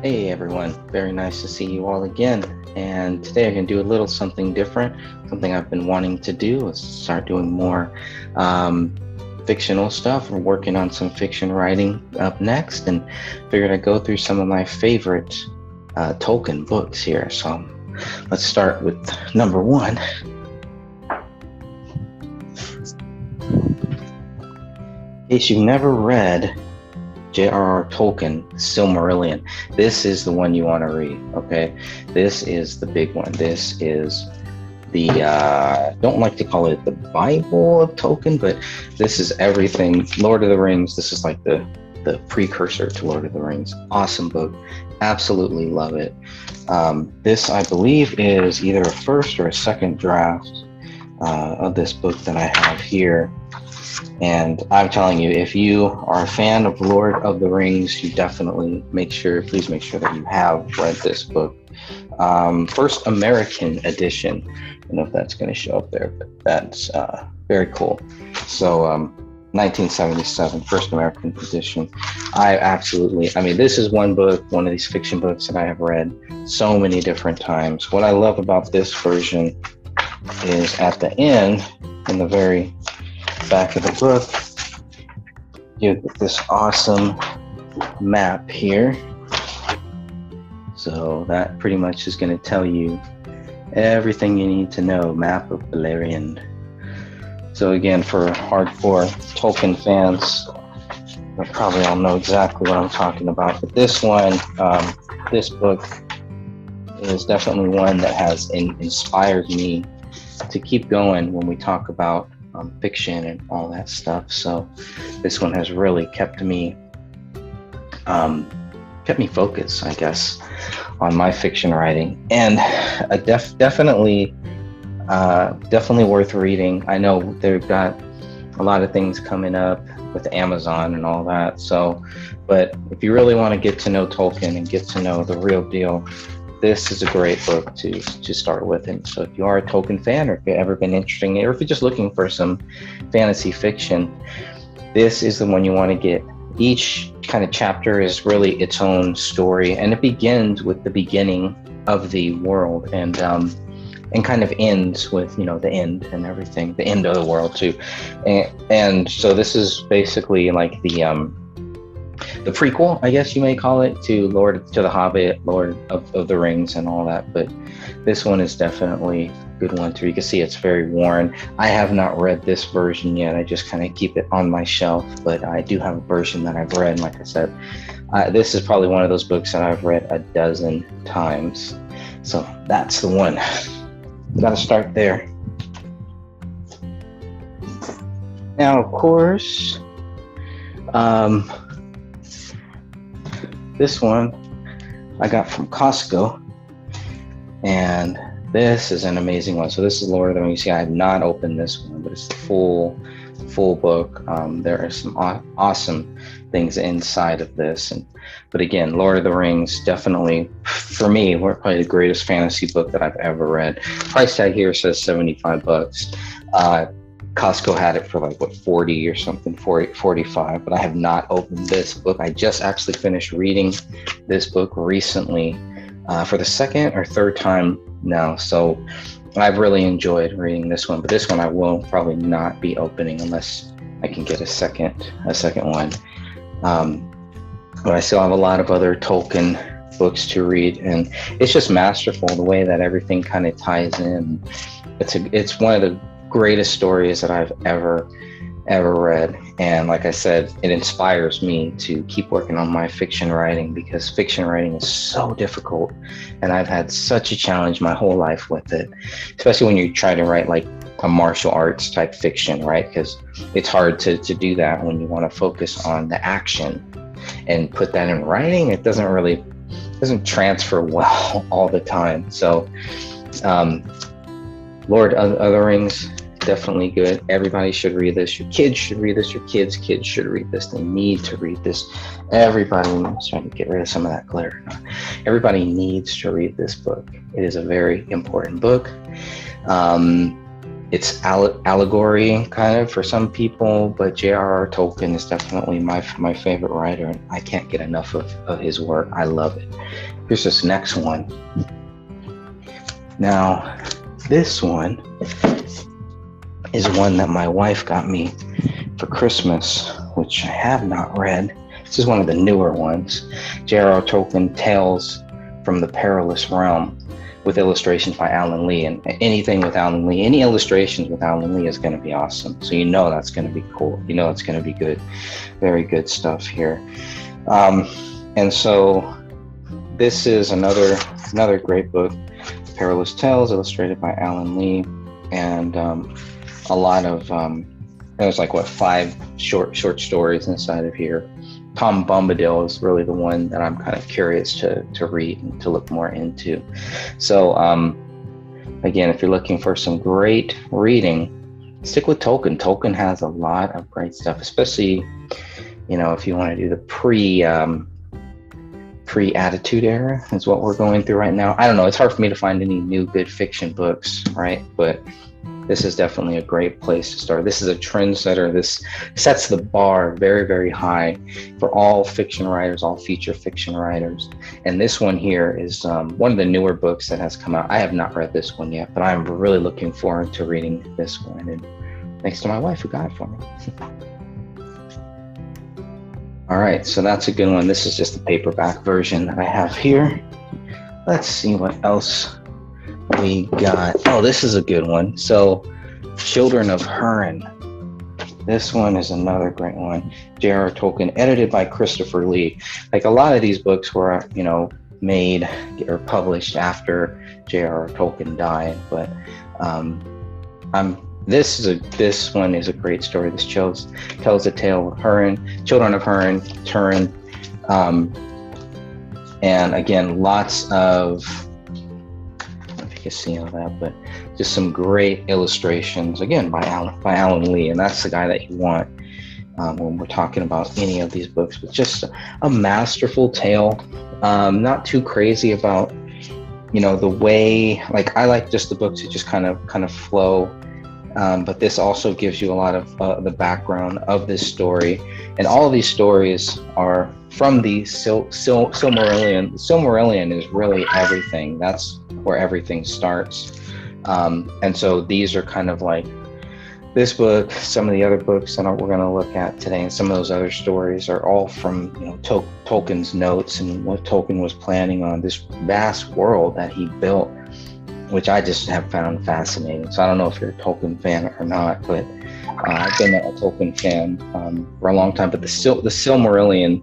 Hey everyone, very nice to see you all again. And today I'm going to do a little something different, something I've been wanting to do is start doing more fictional stuff. We're working on some fiction writing up next and figured I'd go through some of my favorite Tolkien books here. So let's start with number one. In case you've never read J.R.R. Tolkien, Silmarillion, this is the one you want to read, okay? This is the big one. This is the, don't like to call it the Bible of Tolkien, but this is everything. Lord of the Rings, this is like the precursor to Lord of the Rings. Awesome book. Absolutely love it. This, I believe, is either a first or a second draft of this book that I have here. And I'm telling you, if you are a fan of Lord of the Rings, you definitely please make sure that you have read this book. First American edition. I don't know if that's going to show up there, but that's very cool. So 1977, first American edition. This is one of these fiction books that I have read so many different times. What I love about this version is at the end, in the very back of the book, you get this awesome map here. So that pretty much is going to tell you everything you need to know. Map of Beleriand. So again, for hardcore Tolkien fans, you probably all know exactly what I'm talking about. But this one, this book is definitely one that has inspired me to keep going when we talk about fiction and all that stuff. So this one has really kept me focused, I guess, on my fiction writing, and definitely worth reading. I know they've got a lot of things coming up with Amazon and all that. So, but if you really want to get to know Tolkien and get to know the real deal, this is a great book to start with. And so if you are a Tolkien fan, or if you've ever been interested in it, or if you're just looking for some fantasy fiction, this is the one you want to get. Each kind of chapter is really its own story, and it begins with the beginning of the world and kind of ends with, the end and everything, the end of the world too. And so this is basically like the prequel, I guess you may call it, to the Hobbit, Lord of the Rings and all that. But this one is definitely a good one too. You can see it's very worn. I have not read this version yet. I just kind of keep it on my shelf, but I do have a version that I've read. And like I said, this is probably one of those books that I've read a dozen times. So that's the one. Got to start there. Now, of course, this one I got from Costco, and this is an amazing one. So this is Lord of the Rings. I have not opened this one, but it's the full book. There are some awesome things inside of this, but again, Lord of the Rings, definitely for me, probably the greatest fantasy book that I've ever read. Price tag here says $75. Costco had it for like 40 or something, 45, but I have not opened this book. I just actually finished reading this book recently for the second or third time now. So I've really enjoyed reading this one, but this one I will probably not be opening unless I can get a second one. But I still have a lot of other Tolkien books to read, and it's just masterful the way that everything kind of ties in. It's one of the greatest stories that I've ever read, and like I said, it inspires me to keep working on my fiction writing, because fiction writing is so difficult, and I've had such a challenge my whole life with it, especially when you try to write like a martial arts type fiction, right? Because it's hard to do that when you want to focus on the action and put that in writing. It doesn't transfer well all the time. So Lord of the Rings, definitely good. Everybody should read this. Your kids should read this. Your kids should read this. They need to read this. Everybody, I'm trying to get rid of some of that glitter. Everybody needs to read this book. It is a very important book. it's allegory kind of for some people, but J.R.R. Tolkien is definitely my favorite writer, and I can't get enough of his work. I love it. Here's this next one. Now, this one is one that my wife got me for Christmas, which I have not read. This is one of the newer ones. J.R.R. Tolkien, Tales from the Perilous Realm, with illustrations by Alan Lee. And anything with Alan Lee, any illustrations with Alan Lee is going to be awesome. So you know that's going to be cool. You know it's going to be good. Very good stuff here. And so this is another great book, Perilous Tales, illustrated by Alan Lee, and a lot of there's like 5 short stories inside of here. Tom Bombadil is really the one that I'm kind of curious to read and to look more into. So again, if you're looking for some great reading, stick with Tolkien. Tolkien has a lot of great stuff, especially, if you want to do the pre-Attitude Era is what we're going through right now. I don't know, it's hard for me to find any new good fiction books, right? But this is definitely a great place to start. This is a trendsetter. This sets the bar very, very high for all fiction writers, all feature fiction writers. And this one here is one of the newer books that has come out. I have not read this one yet, but I'm really looking forward to reading this one. And thanks to my wife who got it for me. All right, so that's a good one. This is just the paperback version that I have here. Let's see what else we got. Oh, this is a good one. So, Children of Hurin. This one is another great one. J.R.R. Tolkien, edited by Christopher Lee. Like a lot of these books were, made or published after J.R.R. Tolkien died. But this one is a great story. This tells the tale of Hurin, Children of Hurin, Turin, and again, lots of, you see all that, but just some great illustrations, again, by Alan Lee, and that's the guy that you want when we're talking about any of these books. But just a masterful tale, not too crazy about, the way, like I like just the books that just kind of flow, but this also gives you a lot of the background of this story, and all of these stories are from the Silmarillion. The Silmarillion is really everything. That's where everything starts. And so these are kind of like this book, some of the other books that we're going to look at today, and some of those other stories are all from Tolkien's notes and what Tolkien was planning on this vast world that he built, which I just have found fascinating. So I don't know if you're a Tolkien fan or not, but I've been a Tolkien fan for a long time. But the Silmarillion,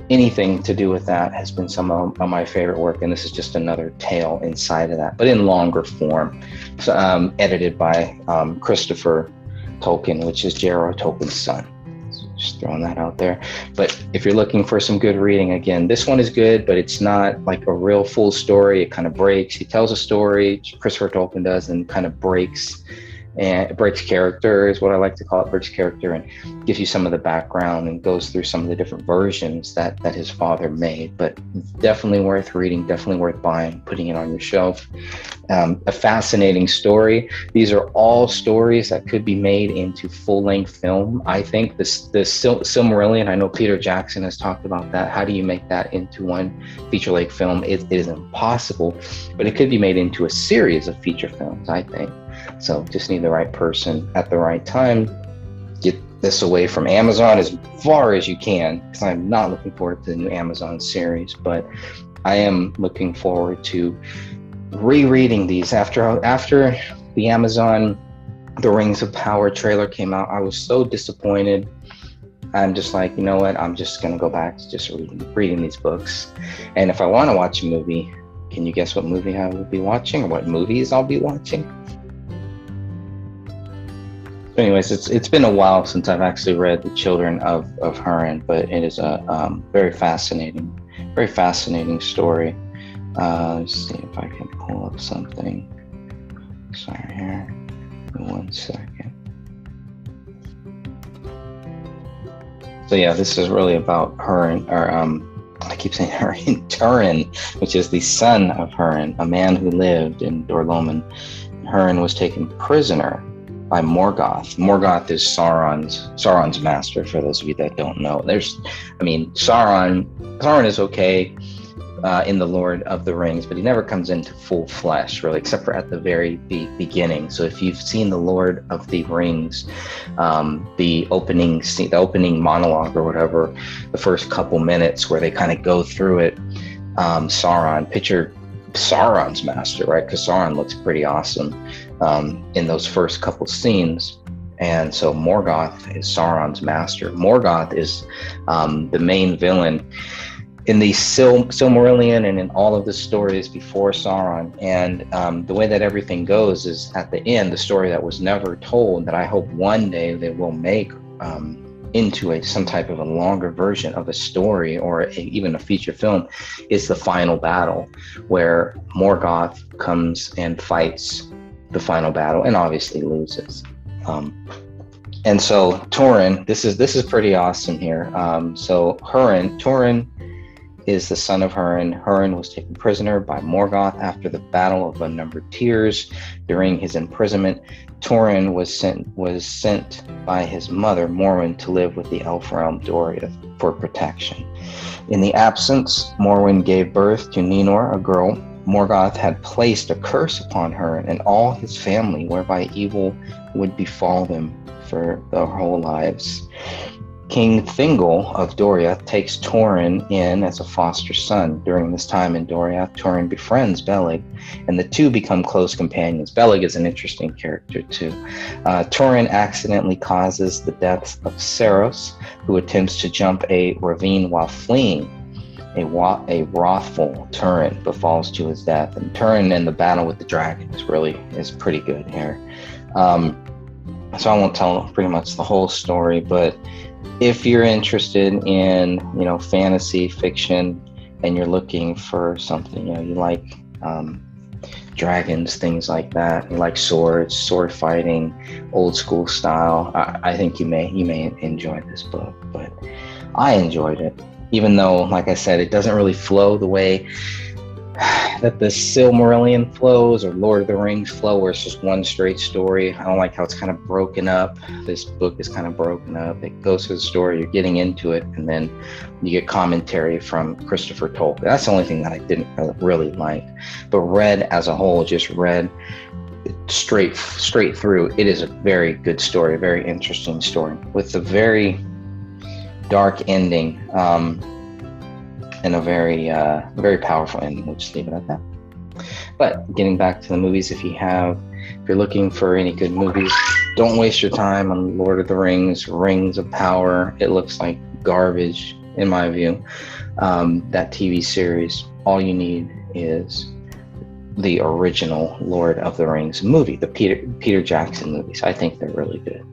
anything to do with that has been some of my favorite work, and this is just another tale inside of that, but in longer form. So, edited by Christopher Tolkien, which is J.R.R. Tolkien's son. So just throwing that out there. But if you're looking for some good reading, again, this one is good, but it's not like a real full story. It kind of breaks. He tells a story, Christopher Tolkien does, and kind of breaks. And it breaks character is what I like to call it, breaks character, and gives you some of the background and goes through some of the different versions that his father made. But definitely worth reading, definitely worth buying, putting it on your shelf. A fascinating story. These are all stories that could be made into full-length film. I think the Silmarillion, I know Peter Jackson has talked about that. How do you make that into one feature-length film? It is impossible, but it could be made into a series of feature films, I think. So just need the right person at the right time. Get this away from Amazon as far as you can, because I'm not looking forward to the new Amazon series, but I am looking forward to rereading these. After the Amazon The Rings of Power trailer came out, I was so disappointed. I'm just like, you know what? I'm just going to go back to just reading these books. And if I want to watch a movie, can you guess what movie I will be watching, or what movies I'll be watching? Anyways, it's been a while since I've actually read The Children of Hurin, but it is a very fascinating story. Let's see if I can pull up something. Sorry here, 1 second. So yeah, this is really about Hurin, or I keep saying Hurin, Turin, which is the son of Hurin, a man who lived in Dorloman. Húrin was taken prisoner by Morgoth. Morgoth is Sauron's master, for those of you that don't know. Sauron is okay in the Lord of the Rings, but he never comes into full flesh, really, except for at the very beginning. So if you've seen the Lord of the Rings, the opening scene, the opening monologue or whatever, the first couple minutes where they kind of go through it, picture Sauron's master, right? Because Sauron looks pretty awesome in those first couple scenes. And so Morgoth is Sauron's master. Morgoth is the main villain in the Silmarillion and in all of the stories before Sauron. And the way that everything goes is, at the end, the story that was never told, that I hope one day they will make into some type of a longer version of a story, or even a feature film, is the final battle, where Morgoth comes and fights the final battle and obviously loses. And so Thorin, this is pretty awesome here. So Thorin is the son of Húrin. Húrin was taken prisoner by Morgoth after the Battle of Unnumbered Tears. During his imprisonment, Thorin was sent by his mother, Morwen, to live with the elf realm Doria for protection. In the absence, Morwen gave birth to Ninor, a girl. Morgoth had placed a curse upon her and all his family, whereby evil would befall them for their whole lives. King Thingol of Doria takes Thorin in as a foster son. During this time in Doria, Thorin befriends Beleg, and the two become close companions. Beleg is an interesting character too. Thorin accidentally causes the death of Saros, who attempts to jump a ravine while fleeing. A wrathful Thorin befalls to his death, and Thorin in the battle with the dragon is pretty good here. So I won't tell pretty much the whole story, but if you're interested in, fantasy fiction, and you're looking for something, you like dragons, things like that, you like sword fighting, old school style, I think you may enjoy this book. But I enjoyed it, even though, like I said, it doesn't really flow the way that the Silmarillion flows or Lord of the Rings flow, where it's just one straight story. I don't like how it's kind of broken up. This book is kind of broken up. It goes through the story, you're getting into it, and then you get commentary from Christopher Tolkien. That's the only thing that I didn't really like. But read as a whole, just read straight through, it is a very good story, a very interesting story with a very dark ending. And a very powerful ending. We'll just leave it at that. But getting back to the movies, if you're looking for any good movies, don't waste your time on Lord of the Rings, Rings of Power. It looks like garbage, in my view. That TV series, all you need is the original Lord of the Rings movie, the Peter Jackson movies. I think they're really good.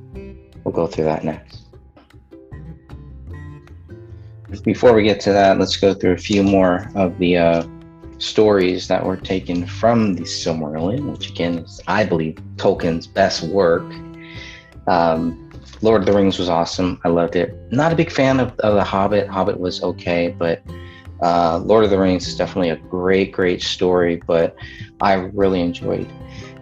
We'll go through that next. Before we get to that, let's go through a few more of the stories that were taken from the Silmarillion, which again is, I believe, Tolkien's best work. Lord of the Rings was awesome. I loved it. Not a big fan of The Hobbit. Hobbit was okay, but Lord of the Rings is definitely a great story, but I really enjoyed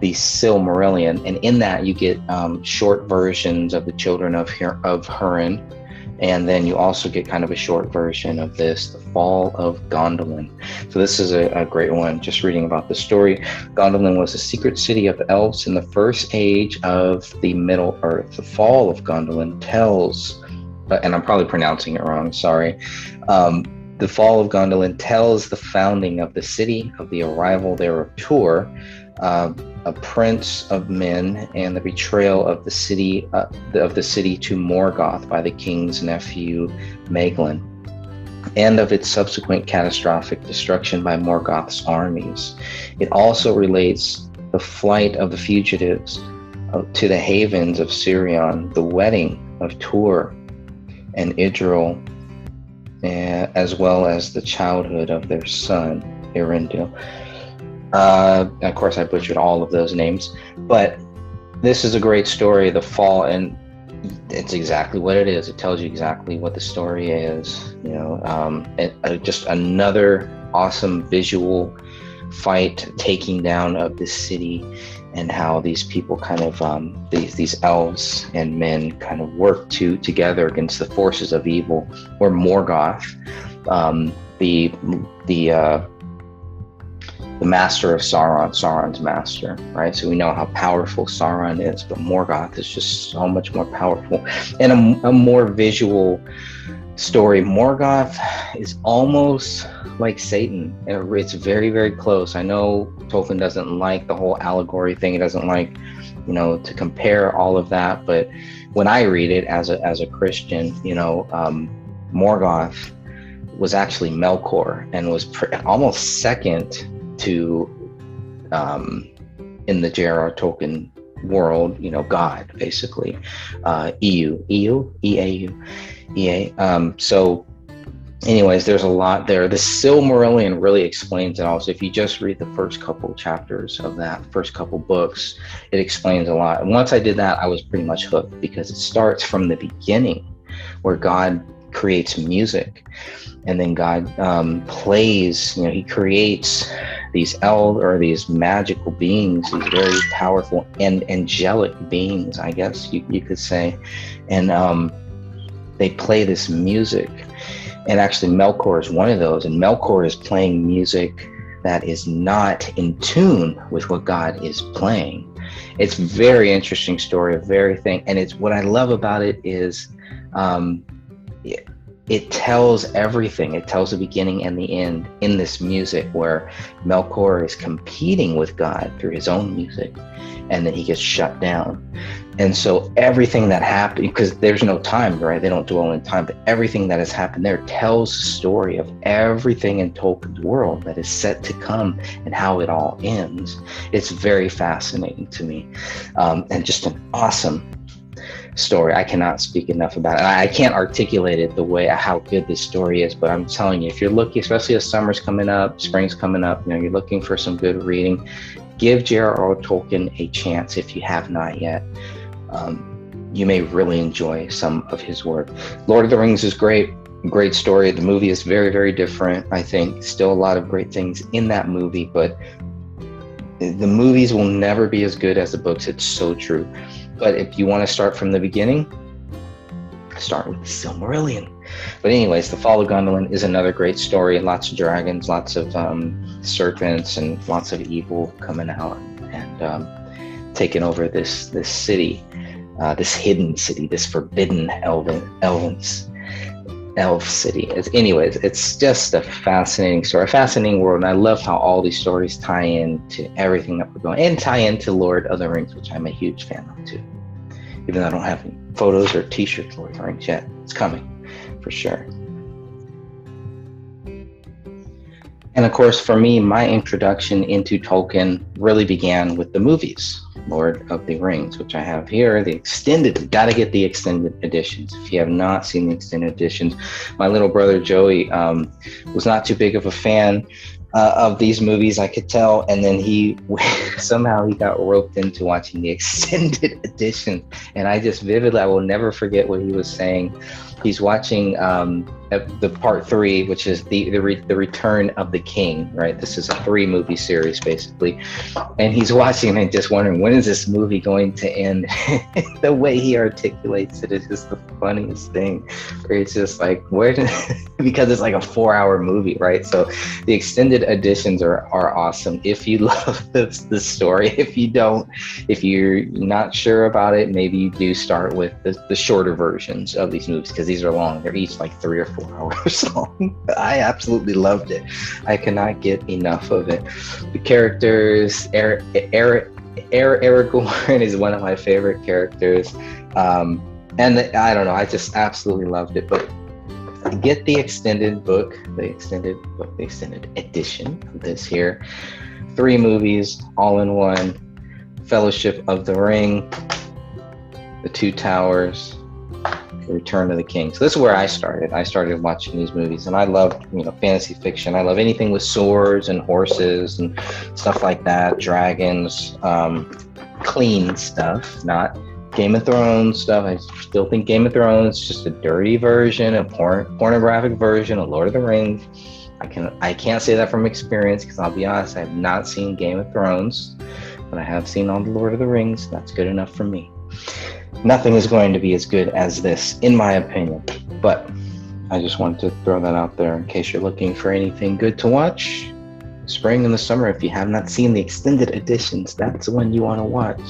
the Silmarillion. And in that, you get short versions of the children of Húrin. And then you also get kind of a short version of this, The Fall of Gondolin. So this is a great one. Just reading about the story. Gondolin was a secret city of elves in the first age of the Middle Earth. The Fall of Gondolin tells, and I'm probably pronouncing it wrong, sorry. The Fall of Gondolin tells the founding of the city, of the arrival there of Tur, a prince of men, and the betrayal of the city to Morgoth by the king's nephew Maeglin, and of its subsequent catastrophic destruction by Morgoth's armies. It also relates the flight of the fugitives to the havens of Sirion, the wedding of Tur and Idril, as well as the childhood of their son Eärendil. Of course, I butchered all of those names, but this is a great story, The Fall, and it's exactly what it is. It tells you exactly what the story is. Just another awesome visual fight, taking down of the city, and how these people kind of these elves and men kind of work together against the forces of evil, or Morgoth, the master of Sauron, Sauron's master, right? So we know how powerful Sauron is, but Morgoth is just so much more powerful, and a more visual story. Morgoth is almost like Satan. It's very, very close. I know Tolkien doesn't like the whole allegory thing. He doesn't like, to compare all of that. But when I read it as a Christian, Morgoth was actually Melkor, and was almost second to, in the J.R.R. Tolkien world, God, basically. EA. So anyways, there's a lot there. The Silmarillion really explains it all. So if you just read the first couple chapters of that, first couple books, it explains a lot. And once I did that, I was pretty much hooked, because it starts from the beginning, where God creates music, and then God plays, he creates these these magical beings, these very powerful and angelic beings, I guess you could say. And they play this music, and actually Melkor is one of those, and Melkor is playing music that is not in tune with what God is playing. It's a very interesting story, and it's, what I love about it is it tells everything. It tells the beginning and the end in this music, where Melkor is competing with God through his own music, and then he gets shut down. And so everything that happened, because there's no time, right? They don't dwell in time, but everything that has happened there tells the story of everything in Tolkien's world that is set to come, and how it all ends. It's very fascinating to me, and just an awesome story. I cannot speak enough about it. I can't articulate it how good this story is, but I'm telling you, if you're looking, especially as summer's coming up, spring's coming up, you're looking for some good reading, give J.R.R. Tolkien a chance if you have not yet. You may really enjoy some of his work. Lord of the Rings is great story. The movie is very, very different. I think still a lot of great things in that movie, but the movies will never be as good as the books. It's so true. But if you want to start from the beginning, start with the Silmarillion. But anyways, The Fall of Gondolin is another great story. Lots of dragons, lots of serpents, and lots of evil coming out and taking over this city, this hidden city, this forbidden elf city. Anyways, it's just a fascinating story, a fascinating world, and I love how all these stories tie in to everything that we're going, and tie into Lord of the Rings, which I'm a huge fan of too. Even though I don't have any photos or t-shirts of Lord of the Rings yet, it's coming for sure. And of course, for me, my introduction into Tolkien really began with the movies, Lord of the Rings, which I have here, gotta get the extended editions. If you have not seen the extended editions, my little brother Joey was not too big of a fan of these movies, I could tell, and then somehow he got roped into watching the extended edition, and I will never forget what he was saying. He's watching the part 3, which is the Return of the King, right? This is a 3-movie series basically, and he's watching and just wondering, when is this movie going to end? The way he articulates it is just the funniest thing. Where it's just like, because it's like a 4-hour movie, right? So the extended editions are awesome if you love the story. If you're not sure about it, maybe you do start with the shorter versions of these movies, because these are long. They're each like 3 or 4 hours long. I absolutely loved it. I cannot get enough of it. The characters, Aragorn is one of my favorite characters. And I don't know, I just absolutely loved it. But get the extended edition of this here. 3 movies all in one. Fellowship of the Ring, The Two Towers, The Return of the King. So this is where I started. I started watching these movies, and I love, fantasy fiction. I love anything with swords and horses and stuff like that, dragons, clean stuff, not Game of Thrones stuff. I still think Game of Thrones is just a dirty version, a pornographic version of Lord of the Rings. I can't say that from experience, because I'll be honest, I have not seen Game of Thrones. but I have seen all the Lord of the Rings. That's good enough for me. Nothing is going to be as good as this, in my opinion. But I just wanted to throw that out there in case you're looking for anything good to watch. Spring and the summer, if you have not seen the extended editions, that's the one you want to watch.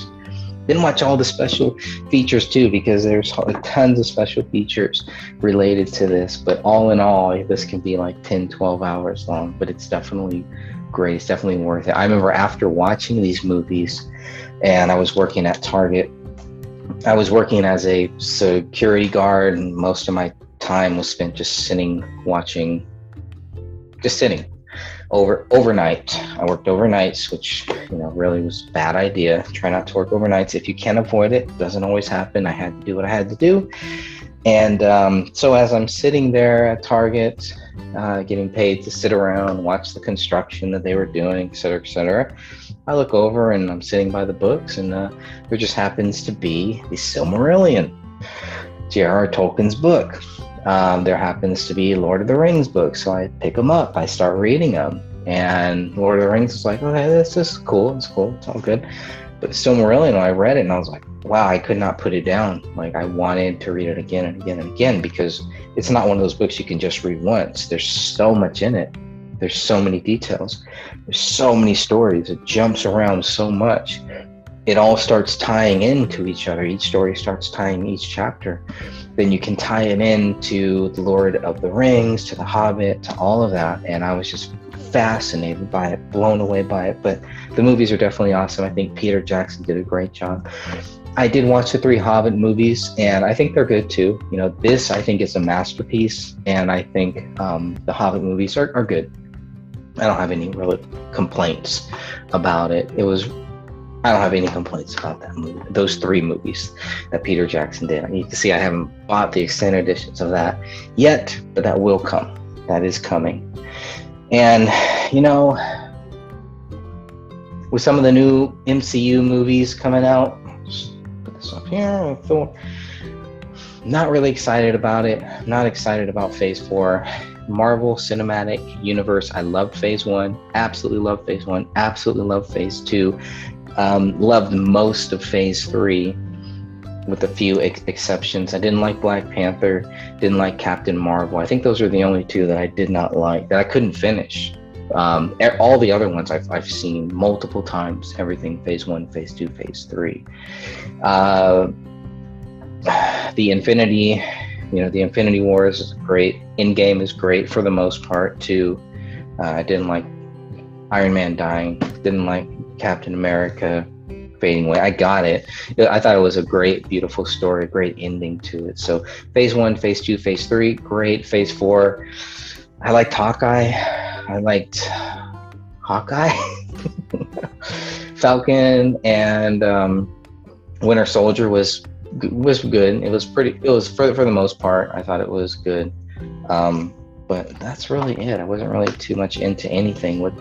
Then watch all the special features too, because there's tons of special features related to this. But all in all, this can be like 10, 12 hours long, but it's definitely great. It's definitely worth it. I remember after watching these movies, and I was working at Target. I was working as a security guard, and most of my time was spent just sitting, overnight. I worked overnights, which really was a bad idea. Try not to work overnights if you can avoid it. Doesn't always happen. I had to do what I had to do. And so as I'm sitting there at Target, getting paid to sit around, watch the construction that they were doing, et cetera, I look over and I'm sitting by the books, and there just happens to be the Silmarillion, J.R.R. Tolkien's book. There happens to be Lord of the Rings books, so I pick them up, I start reading them, and Lord of the Rings is like, okay, this is cool, it's all good. But Silmarillion, I read it and I was like, wow, I could not put it down. Like, I wanted to read it again and again and again, because it's not one of those books you can just read once. There's so much in it. There's so many details. There's so many stories. It jumps around so much. It all starts tying into each other. Each story starts tying each chapter. Then you can tie it into the Lord of the Rings, to the Hobbit, to all of that. And I was just fascinated by it, blown away by it. But the movies are definitely awesome. I think Peter Jackson did a great job. I did watch the 3 Hobbit movies, and I think they're good too. This, I think, is a masterpiece, and I think the Hobbit movies are good. I don't have any real complaints about it. I don't have any complaints about that movie. Those 3 movies that Peter Jackson did. You can see I haven't bought the extended editions of that yet, but that will come. That is coming. And, with some of the new MCU movies coming out, just put this up here. Not really excited about it. Not excited about Phase 4. Marvel Cinematic Universe. I loved Phase 1. Absolutely loved Phase 1. Absolutely loved Phase 2. Loved most of Phase 3, with a few exceptions. I didn't like Black Panther, didn't like Captain Marvel. I think those are the only 2 that I did not like, that I couldn't finish. All the other ones I've seen multiple times, everything Phase 1, Phase 2, Phase 3. The Infinity Wars is great. Endgame is great for the most part too. I didn't like Iron Man dying, didn't like Captain America fading away. I got it. I thought it was a great, beautiful story, great ending to it. So Phase 1, Phase 2, Phase 3, great. Phase 4, I liked Hawkeye. Falcon and Winter Soldier was good. It was for the most part, I thought it was good. But that's really it. I wasn't really too much into anything with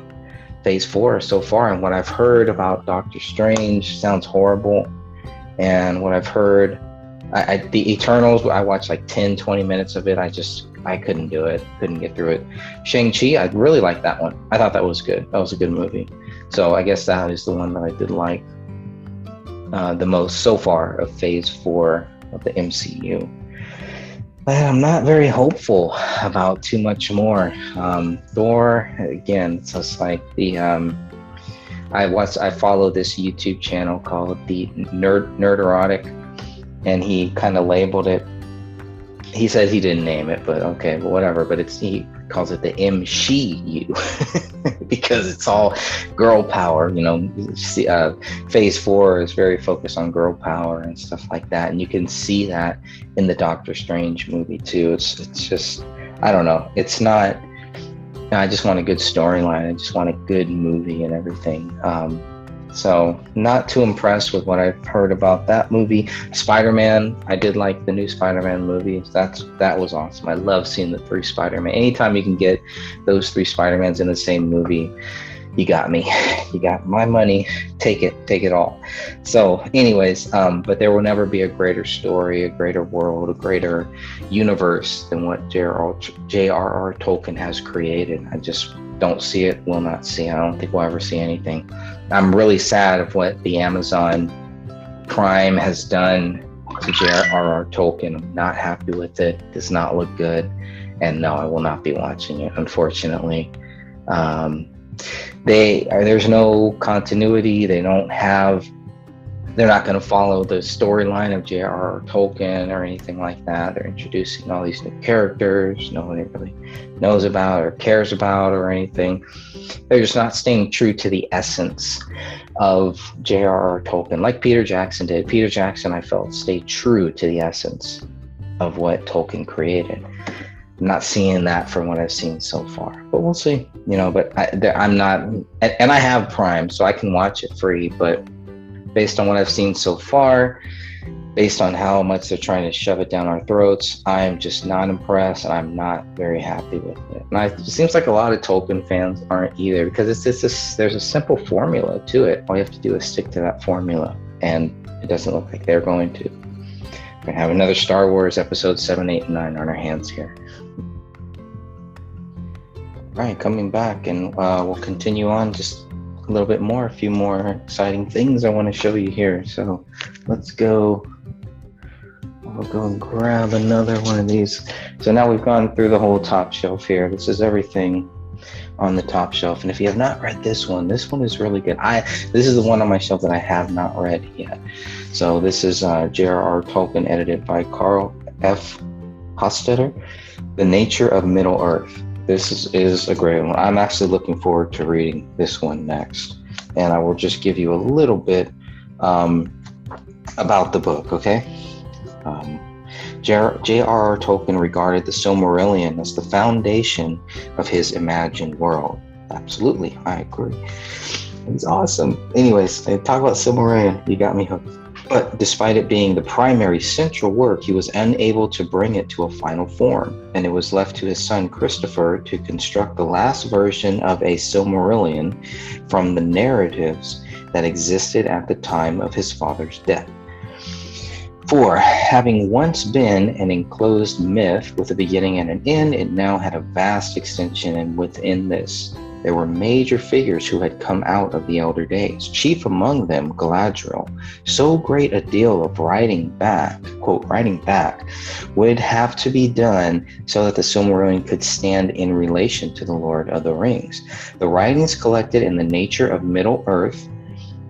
Phase 4 so far, and what I've heard about Doctor Strange sounds horrible. And what I've heard, the Eternals, I watched like 10-20 minutes of it. I couldn't do it, couldn't get through it. Shang-Chi, I really liked that one. I thought that was good. That was a good movie. So I guess that is the one that I did like the most so far of Phase 4 of the MCU. But I'm not very hopeful about too much more. Thor, again, it's just like I follow this YouTube channel called the Nerderotic, and he kind of labeled it. He says he didn't name it, but okay, but whatever. But he calls it the MCU because it's all girl power. Phase 4 is very focused on girl power and stuff like that, and you can see that in the Doctor Strange movie too. It's just, I don't know. It's not. I just want a good storyline. I just want a good movie and everything. So not too impressed with what I've heard about that movie. Spider-Man, I did like the new Spider-Man movie. That was awesome. I love seeing the 3 Spider-Man. Anytime you can get those 3 Spider-Mans in the same movie, you got me. You got my money. Take it all. So anyways, but there will never be a greater story, a greater world, a greater universe than what J.R.R. Tolkien has created. don't see it, will not see. I don't think we'll ever see anything. I'm really sad of what the Amazon Prime has done to J.R.R. Tolkien. I'm not happy with it. Does not look good. And no, I will not be watching it, unfortunately. There's no continuity. They're not going to follow the storyline of J.R.R. Tolkien or anything like that. They're introducing all these new characters nobody really knows about or cares about or anything. They're just not staying true to the essence of J.R.R. Tolkien, like Peter Jackson did. Peter Jackson, I felt, stayed true to the essence of what Tolkien created. I'm not seeing that from what I've seen so far, but we'll see. But I'm not, and I have Prime, so I can watch it free. But based on what I've seen so far, based on how much they're trying to shove it down our throats, I'm just not impressed, and I'm not very happy with it. And it seems like a lot of Tolkien fans aren't either, because there's a simple formula to it. All you have to do is stick to that formula, and it doesn't look like they're going to. We're going to have another Star Wars episode 7, 8, and 9 on our hands here. All right, coming back, and we'll continue on just a little bit more, a few more exciting things I want to show you here. So let's go. I'll go and grab another one of these. So now we've gone through the whole top shelf here. This is everything on the top shelf. And if you have not read this one is really good. This is the one on my shelf that I have not read yet. So this is J.R.R. Tolkien, edited by Carl F. Hostetter, The Nature of Middle-earth. This is a great one. I'm actually looking forward to reading this one next. And I will just give you a little bit about the book, okay? J.R.R. Tolkien regarded the Silmarillion as the foundation of his imagined world. Absolutely, I agree. It's awesome. Anyways, talk about Silmarillion. You got me hooked. But despite it being the primary central work, he was unable to bring it to a final form, and it was left to his son Christopher to construct the last version of a Silmarillion from the narratives that existed at the time of his father's death. For, having once been an enclosed myth with a beginning and an end, it now had a vast extension, and within this there were major figures who had come out of the elder days, chief among them Galadriel. So great a deal of writing back, quote, writing back, would have to be done so that the Silmarillion could stand in relation to the Lord of the Rings. The writings collected in the nature of Middle-earth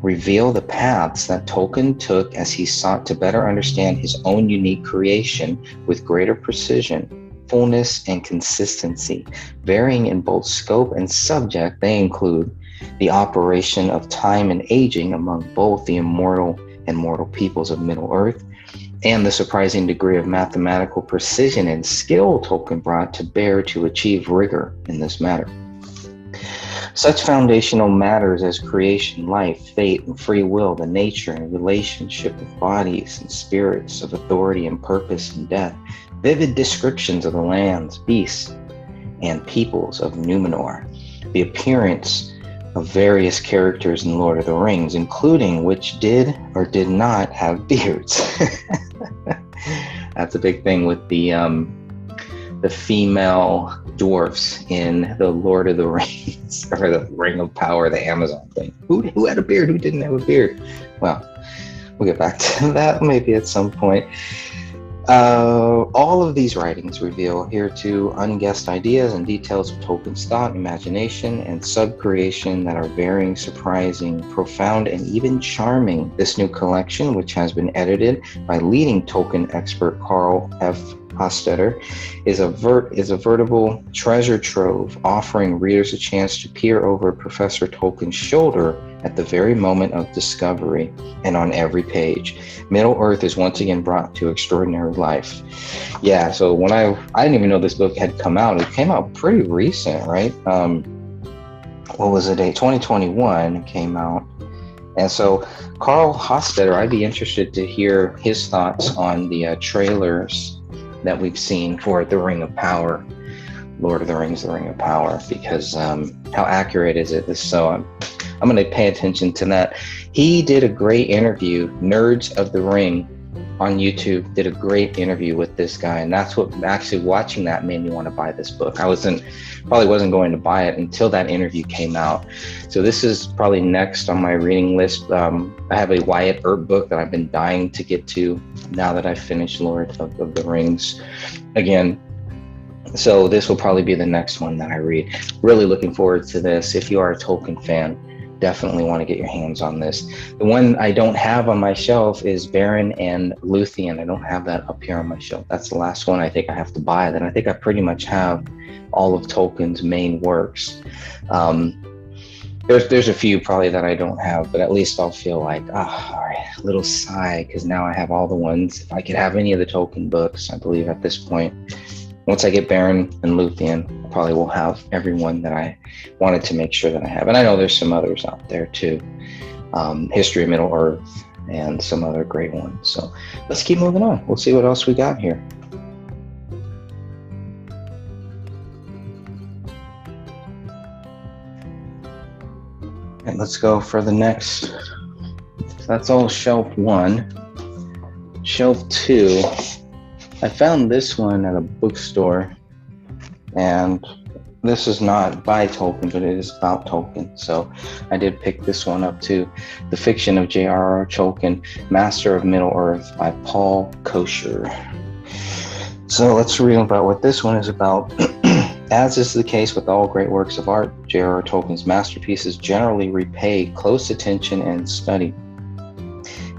reveal the paths that Tolkien took as he sought to better understand his own unique creation with greater precision, fullness, and consistency. Varying in both scope and subject, they include the operation of time and aging among both the immortal and mortal peoples of Middle-earth, and the surprising degree of mathematical precision and skill Tolkien brought to bear to achieve rigor in this matter. Such foundational matters as creation, life, fate, and free will, the nature and relationship of bodies and spirits, of authority and purpose and death, vivid descriptions of the lands, beasts, and peoples of Numenor, the appearance of various characters in Lord of the Rings, including which did or did not have beards. That's a big thing with the female dwarfs in the Lord of the Rings, or the Ring of Power, the Amazon thing. Who had a beard? Who didn't have a beard? Well, we'll get back to that maybe at some point. All of these writings reveal hereto unguessed ideas and details of Tolkien's thought, imagination, and sub-creation that are varying, surprising, profound, and even charming. This new collection, which has been edited by leading Tolkien expert Carl F. Hostetter, is a veritable treasure trove, offering readers a chance to peer over Professor Tolkien's shoulder at the very moment of discovery, and on every page, Middle-earth is once again brought to extraordinary life. Yeah, so when I didn't even know this book had come out. It came out pretty recent, right? What was the date? 2021 it came out. And so Carl Hostetter, I'd be interested to hear his thoughts on the trailers that we've seen for The Ring of Power, Lord of the Rings, The Ring of Power, because how accurate is it? So I'm going to pay attention to that. He did a great interview, Nerds of the Ring, on YouTube did a great interview with this guy, and that's what actually watching that made me want to buy this book. I probably wasn't going to buy it until that interview came out. So this is probably next on my reading list. I have a Wyatt Earp book that I've been dying to get to now that I've finished Lord of the Rings again. So this will probably be the next one that I read. Really looking forward to this. If you are a Tolkien fan, definitely want to get your hands on this. The one I don't have on my shelf is Beren and Luthien. I don't have that up here on my shelf. That's the last one I think I have to buy. Then I think I pretty much have all of Tolkien's main works. There's a few probably that I don't have, but at least I'll feel like, all right, a little sigh, because now I have all the ones. If I could have any of the Tolkien books, I believe at this point, once I get Beren and Luthien, I probably will have everyone that I wanted to make sure that I have. And I know there's some others out there too. History of Middle-earth and some other great ones. So let's keep moving on. We'll see what else we got here. And let's go for the next. So that's all shelf 1. Shelf 2. I found this one at a bookstore, and this is not by Tolkien, but it is about Tolkien. So I did pick this one up too. The Fiction of J.R.R. Tolkien, Master of Middle-earth by Paul Kosher. So let's read about what this one is about. As is the case with all great works of art, J.R.R. Tolkien's masterpieces generally repay close attention and study.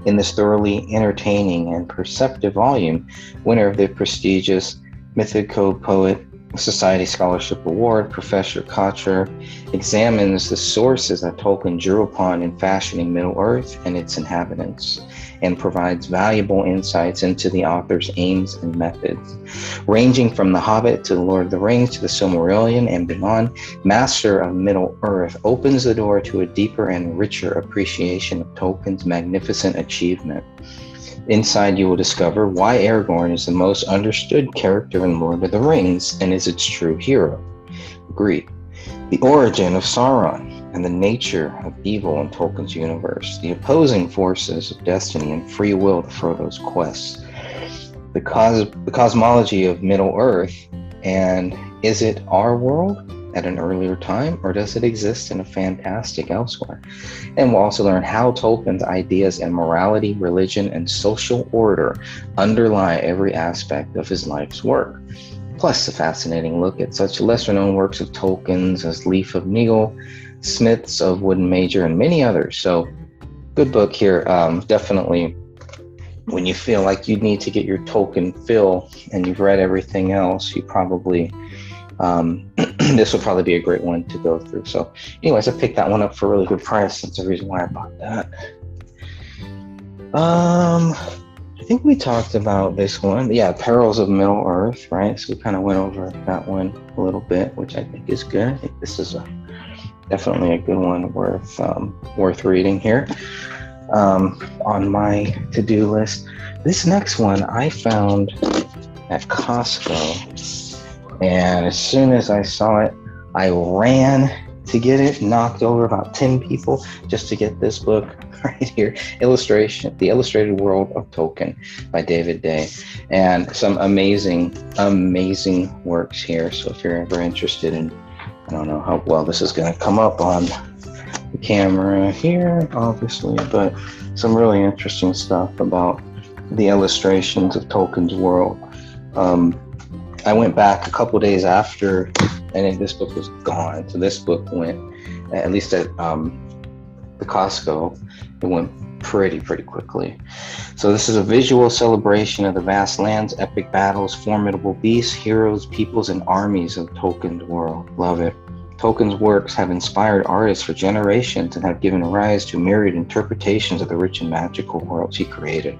In this thoroughly entertaining and perceptive volume, winner of the prestigious Mythico Poet Society Scholarship Award, Professor Kocher examines the sources that Tolkien drew upon in fashioning Middle-earth and its inhabitants, and provides valuable insights into the author's aims and methods. Ranging from The Hobbit to The Lord of the Rings to the Silmarillion and beyond, Master of Middle-earth opens the door to a deeper and richer appreciation of Tolkien's magnificent achievement. Inside, you will discover why Aragorn is the most understood character in Lord of the Rings and is its true hero. Agreed. The origin of Sauron and the nature of evil in Tolkien's universe, the opposing forces of destiny and free will to Frodo's quests, the cosmology of Middle-earth, and is it our world at an earlier time, or does it exist in a fantastic elsewhere? And we'll also learn how Tolkien's ideas and morality, religion, and social order underlie every aspect of his life's work. Plus a fascinating look at such lesser-known works of Tolkien's as Leaf of Nigel, Smiths of Wooden Major, and many others. So, good book here. Definitely, when you feel like you need to get your Tolkien fill and you've read everything else, you probably this will probably be a great one to go through. So anyways, I picked that one up for a really good price. That's the reason why I bought that. I think we talked about this one. Yeah, Perils of Middle-earth, right? So we kind of went over that one a little bit, which I think is good. I think this is definitely a good one worth reading here on my to-do list. This next one I found at Costco. And as soon as I saw it, I ran to get it, knocked over about 10 people just to get this book right here, The Illustrated World of Tolkien by David Day. And some amazing works here. So if you're ever interested in, I don't know how well this is going to come up on the camera here, obviously, but some really interesting stuff about the illustrations of Tolkien's world. I went back a couple days after, and this book was gone. So this book went, at least at the Costco, it went pretty quickly. So this is a visual celebration of the vast lands, epic battles, formidable beasts, heroes, peoples, and armies of Tolkien's world. Love it. Tolkien's works have inspired artists for generations and have given rise to myriad interpretations of the rich and magical worlds he created.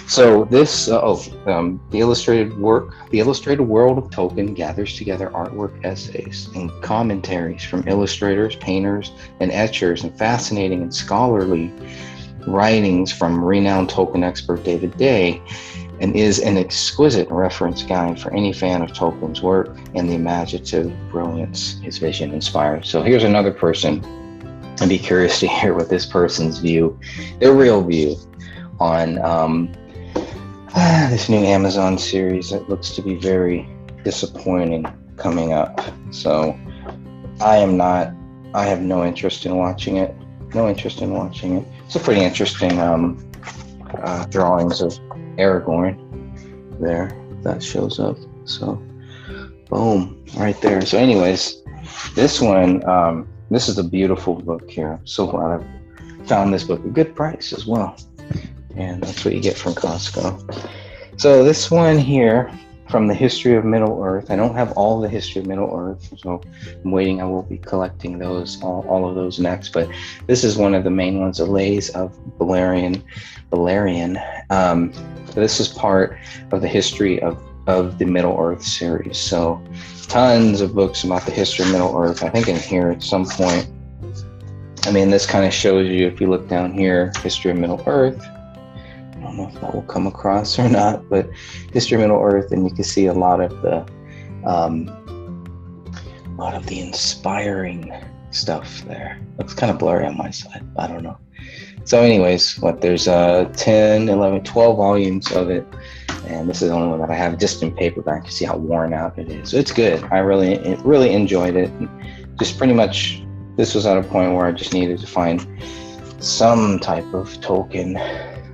So this, the illustrated world of Tolkien gathers together artwork, essays, and commentaries from illustrators, painters, and etchers, and fascinating and scholarly writings from renowned Tolkien expert David Day, and is an exquisite reference guide for any fan of Tolkien's work and the imaginative brilliance his vision inspired. So here's another person. I'd be curious to hear what this person's view, their real view on this new Amazon series that looks to be very disappointing coming up. So I have no interest in watching it. It's a pretty interesting drawings of Aragorn there that shows up. So boom, right there. So anyways, this one, this is a beautiful book here. I'm so glad I found this book, a good price as well. And that's what you get from Costco. So this one here, from the History of Middle Earth. I don't have all the History of Middle Earth, so I'm waiting. I will be collecting those, all of those next. But this is one of the main ones, the Lays of Balerion. This is part of the History of the Middle Earth series. So tons of books about the history of Middle Earth. I think in here at some point, I mean, this kind of shows you, if you look down here, History of Middle Earth. I don't know if that will come across or not, but History of Middle Earth, and you can see a lot of the inspiring stuff there. Looks kind of blurry on my side. I don't know. So anyways, there's 10, 11, 12 volumes of it. And this is the only one that I have just in paperback. You see how worn out it is. So it's good. I really enjoyed it. And just pretty much, this was at a point where I just needed to find some type of Tolkien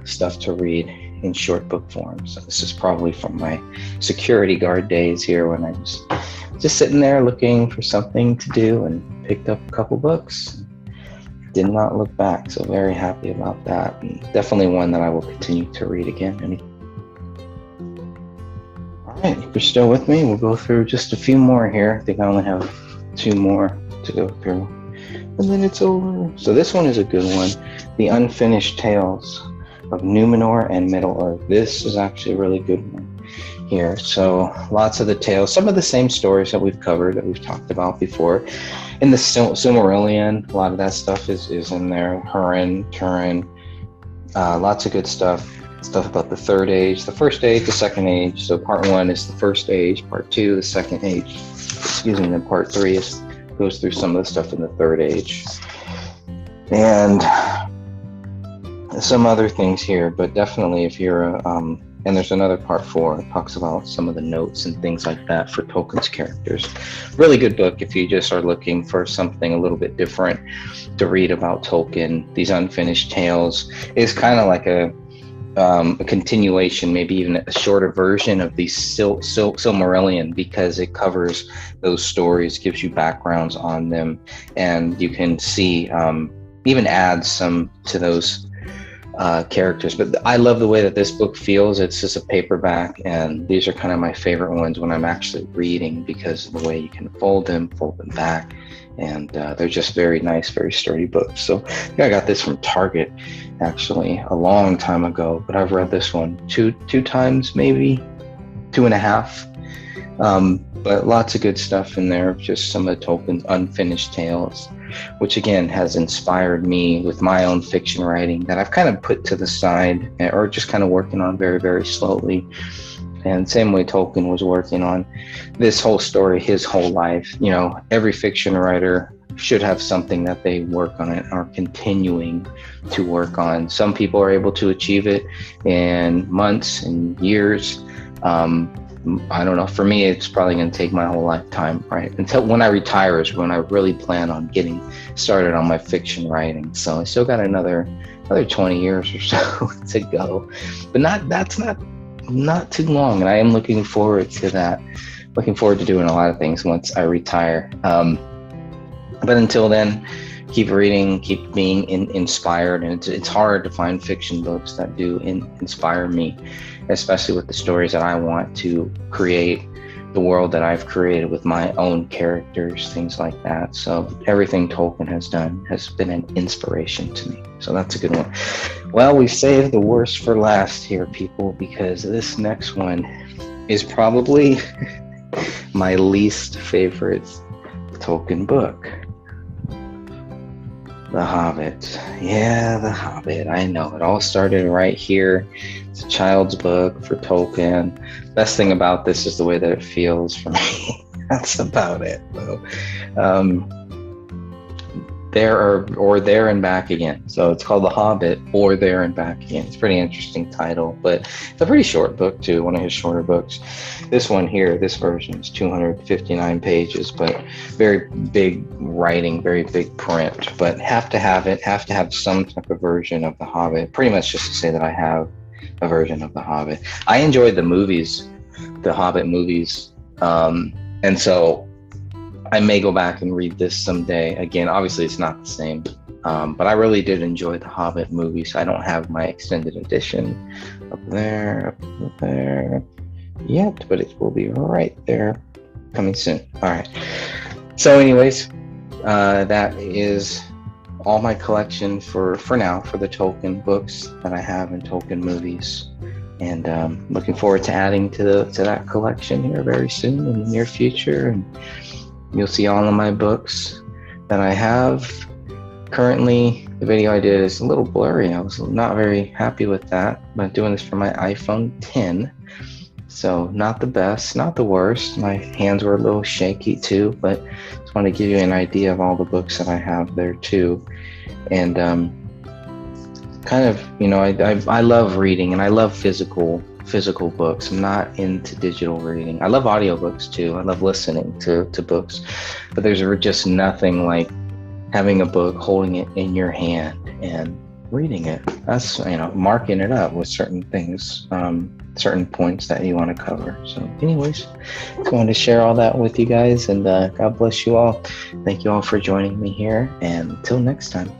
stuff to read in short book form. So this is probably from my security guard days here, when I was just sitting there looking for something to do and picked up a couple books. Did not look back. So very happy about that. And definitely one that I will continue to read again. All right, if you're still with me, we'll go through just a few more here. I think I only have 2 more to go through, and then it's over. So this one is a good one, The Unfinished Tales of Numenor and Middle Earth. This is actually a really good one here. So lots of the tales, some of the same stories that we've covered, that we've talked about before. In the Silmarillion, a lot of that stuff is in there. Hurin, Turin, lots of good stuff about the Third Age, the First Age, the Second Age. So part 1 is the First Age, part 2 the Second Age, and then part 3 goes through some of the stuff in the Third Age, and some other things here. But definitely, if you're and there's another part 4, it talks about some of the notes and things like that for Tolkien's characters. Really good book if you just are looking for something a little bit different to read about Tolkien. These Unfinished Tales is kind of like a continuation, maybe even a shorter version of the Silmarillion, because it covers those stories, gives you backgrounds on them, and you can see even adds some to those characters. But I love the way that this book feels. It's just a paperback, and these are kind of my favorite ones when I'm actually reading, because of the way you can fold them back, and they're just very nice, very sturdy books. So I got this from Target actually a long time ago, but I've read this one two times, maybe 2.5. But lots of good stuff in there, just some of Tolkien's unfinished tales, which again has inspired me with my own fiction writing that I've kind of put to the side, or just kind of working on very, very slowly. And same way Tolkien was working on this whole story his whole life. You know, every fiction writer should have something that they work on it, are continuing to work on. Some people are able to achieve it in months and years. I don't know. For me, it's probably going to take my whole lifetime, right? Until when I retire is when I really plan on getting started on my fiction writing. So I still got another 20 years or so to go, but that's not too long. And I am looking forward to that. Looking forward to doing a lot of things once I retire. But until then, keep reading, keep being inspired. And it's hard to find fiction books that do inspire me, especially with the stories that I want to create, the world that I've created with my own characters, things like that. So everything Tolkien has done has been an inspiration to me. So that's a good one. Well, we saved the worst for last here, people, because this next one is probably my least favorite Tolkien book. The Hobbit. Yeah, The Hobbit. I know. It all started right here. It's a child's book for Tolkien. Best thing about this is the way that it feels for me. That's about it, though. There and Back Again. So it's called The Hobbit or There and Back Again. It's a pretty interesting title, but it's a pretty short book too, one of his shorter books. This one here, this version is 259 pages, but very big writing, very big print, but have to have some type of version of The Hobbit, pretty much just to say that I have a version of The Hobbit. I enjoyed the movies, the Hobbit movies, and so I may go back and read this someday. Again, obviously it's not the same, but I really did enjoy the Hobbit movies. I don't have my extended edition up there yet, but it will be right there coming soon. All right. So anyways, that is all my collection for now, for the Tolkien books that I have and Tolkien movies. And looking forward to adding to that collection here very soon in the near future. And you'll see all of my books that I have. Currently, the video I did is a little blurry. I was not very happy with that, but I'm doing this for my iPhone 10. So not the best, not the worst. My hands were a little shaky too, but just want to give you an idea of all the books that I have there too. And kind of, I love reading and I love physical books. I'm not into digital reading. I love audiobooks too. I love listening to books, but there's just nothing like having a book, holding it in your hand and reading it. That's, marking it up with certain things, certain points that you want to cover. So anyways, just wanted to share all that with you guys, and God bless you all. Thank you all for joining me here, and until next time.